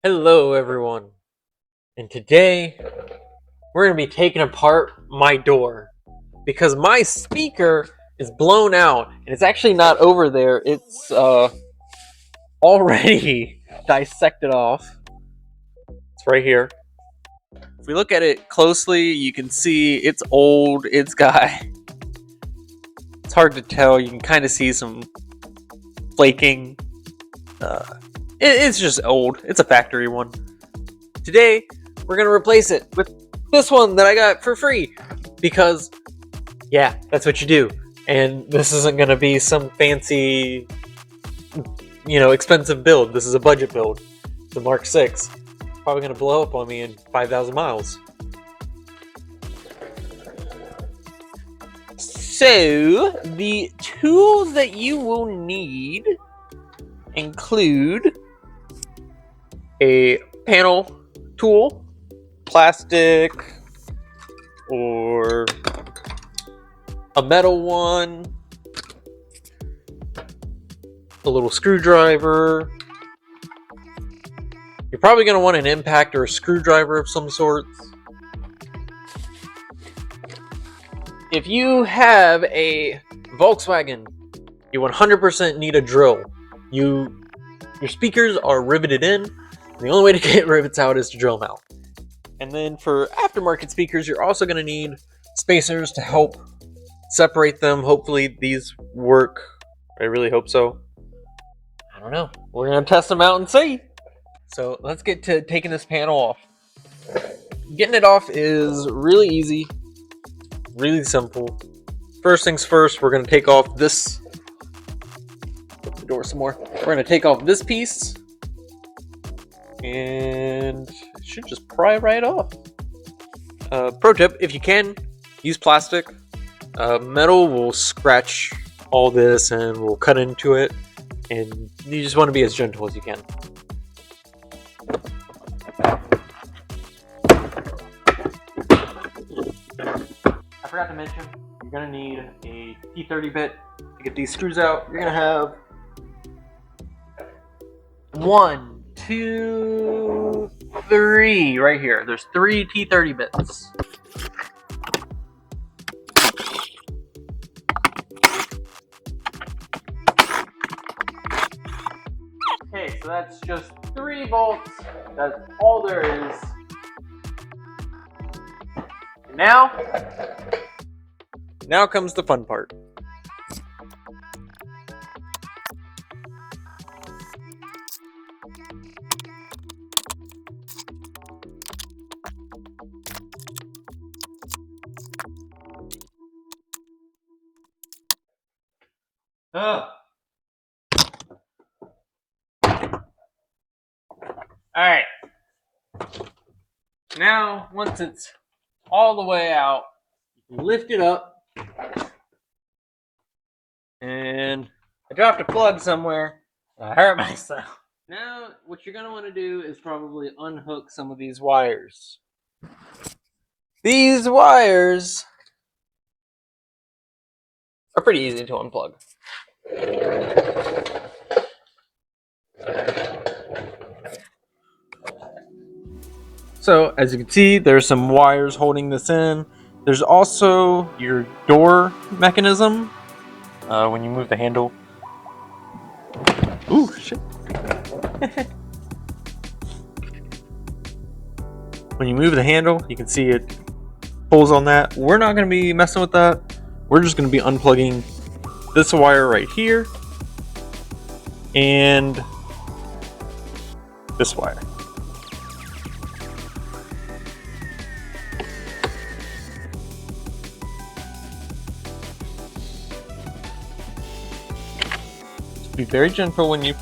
Hello everyone, and today we're going to be taking apart my door because my speaker is blown out and it's actually not over there. It's already dissected off. It's right here. If we look at it closely, you can see it's old. It's hard to tell. You can kind of see some flaking. It's just old. It's a factory one. Today we're going to replace it with this one that I got for free because yeah, that's what you do. And this isn't going to be some fancy, expensive build. This is a budget build. It's a Mark 6. Probably going to blow up on me in 5,000 miles. So, the tools that you will need include a panel tool, plastic, or a metal one, a little screwdriver. You're probably going to want an impact or a screwdriver of some sort. If you have a Volkswagen, you 100% need a drill. Your speakers are riveted in, and the only way to get rivets out is to drill them out. And then for aftermarket speakers, you're also going to need spacers to help separate them. Hopefully these work. I really hope so. I don't know. We're going to test them out and see. So let's get to taking this panel off. Getting it off is really easy, really simple. First things first, we're going to take off this. Open the door some more. We're going to take off this piece. And it should just pry right off. Pro tip, if you can, use plastic. Metal will scratch all this and will cut into it. And you just want to be as gentle as you can. I forgot to mention, you're going to need a T30 bit to get these screws out. You're going to have 1, 2, 3 right here. There's 3 T30 bits. Okay, so that's just 3 bolts. That's all there is. Now comes the fun part. Alright. Now, once it's all the way out, you can lift it up. And I dropped a plug somewhere. I hurt myself. Now, what you're going to want to do is probably unhook some of these wires. These wires are pretty easy to unplug. So, as you can see, there's some wires holding this in. There's also your door mechanism. When you move the handle. Ooh, shit. When you move the handle, you can see it pulls on that. We're not going to be messing with that. We're just going to be unplugging this wire right here and this wire. Be very gentle when you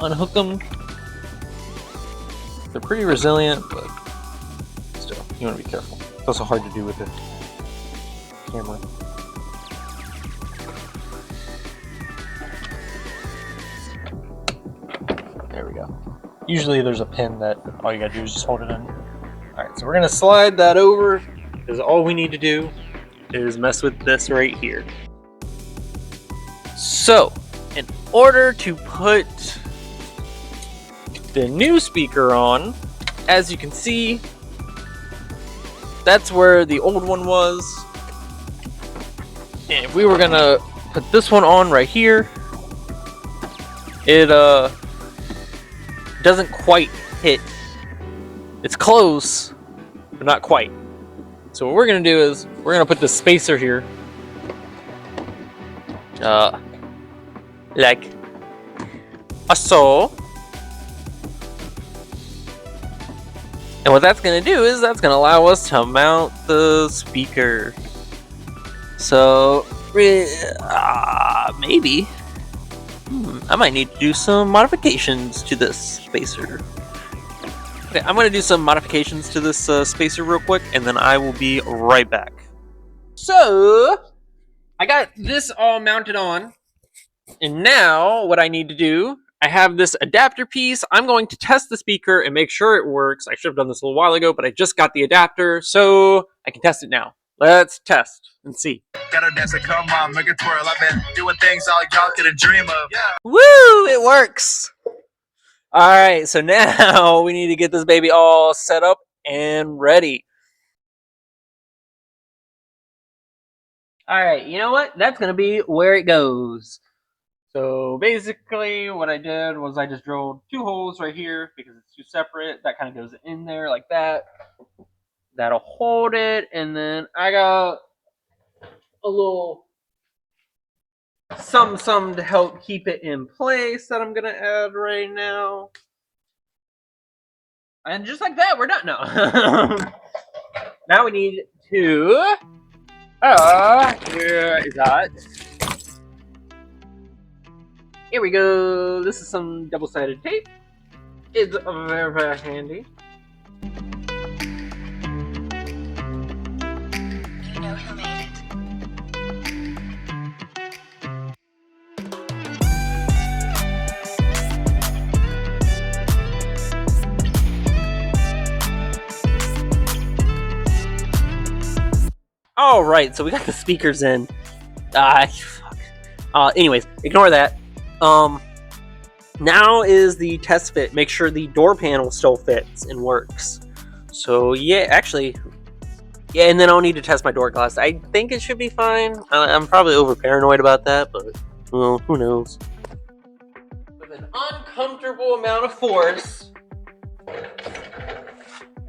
unhook them. They're pretty resilient, but still, you want to be careful. It's also hard to do with the camera. There we go. Usually there's a pin that all you gotta do is just hold it in. Alright, so we're gonna slide that over, because all we need to do is mess with this right here. So, in order to put the new speaker on, as you can see, that's where the old one was. And if we were gonna put this one on right here, it doesn't quite hit. It's close, but not quite. So what we're gonna do is we're gonna put the spacer here, like so. And what that's gonna do is that's gonna allow us to mount the speaker. So maybe I might need to do some modifications to this spacer. Okay, I'm gonna do some modifications to this spacer real quick, and then I will be right back. So I got this all mounted on, and now what I need to do, I have this adapter piece. I'm going to test the speaker and make sure it works. I should have done this a little while ago, but I just got the adapter, so I can test it now. Let's test and see. Gotta dance and come on, make it twirl. I've been doing things all y'all could dream of. Yeah. Woo! It works! Alright, so now we need to get this baby all set up and ready. Alright, you know what? That's gonna be where it goes. So basically what I did was I just drilled 2 holes right here because it's 2 separate. That kind of goes in there like that. That'll hold it, and then I got a little some to help keep it in place that I'm gonna add right now. And just like that, we're done now. Now we need to where is that? Here we go. This is some double-sided tape. It's very, very handy. You know who made it. All right, so we got the speakers in. Anyways, ignore that. Now is the test fit. Make sure the door panel still fits and works. So yeah, actually, yeah, and then I'll need to test my door glass. I think it should be fine. I'm probably over paranoid about that, but well, who knows? With an uncomfortable amount of force, I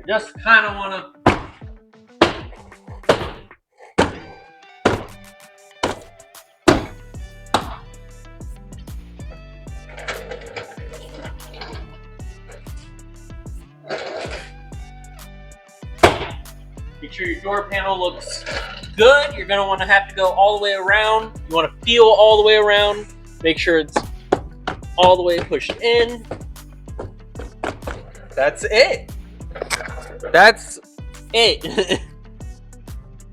just kind of want to. Make sure your door panel looks good. You're going to want to have to go all the way around. You want to feel all the way around. Make sure it's all the way pushed in. That's it. That's it.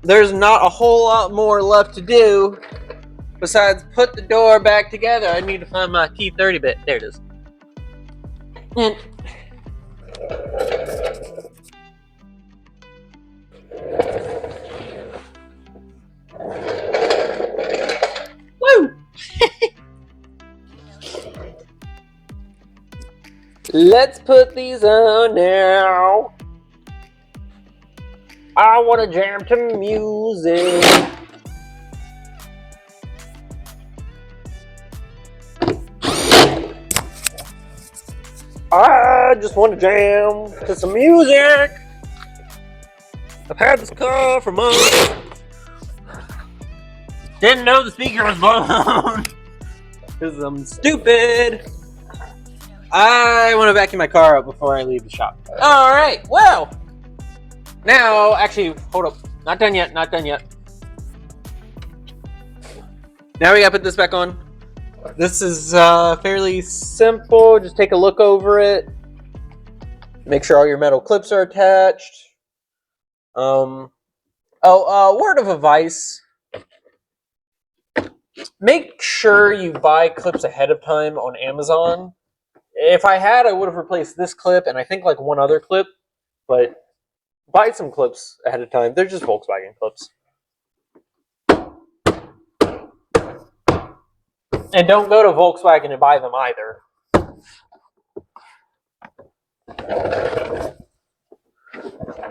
There's not a whole lot more left to do besides put the door back together. I need to find my T30 bit. There it is. And woo! Let's put these on now. I want to jam to music. I just want to jam to some music. I've had this car for months. Didn't know the speaker was blown. Because I'm stupid. I want to vacuum my car up before I leave the shop. Alright, well. Now, actually, hold up. Not done yet, not done yet. Now we gotta put this back on. This is fairly simple. Just take a look over it. Make sure all your metal clips are attached. Word of advice. Make sure you buy clips ahead of time on Amazon. If I had, I would have replaced this clip and I think like one other clip, but buy some clips ahead of time. They're just Volkswagen clips. And don't go to Volkswagen and buy them either.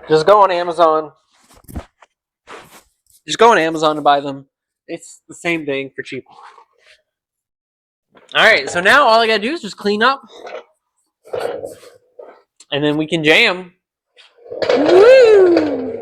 Just go on Amazon. Just go on Amazon to buy them. It's the same thing for cheap. Alright, so now all I gotta do is just clean up. And then we can jam. Woo!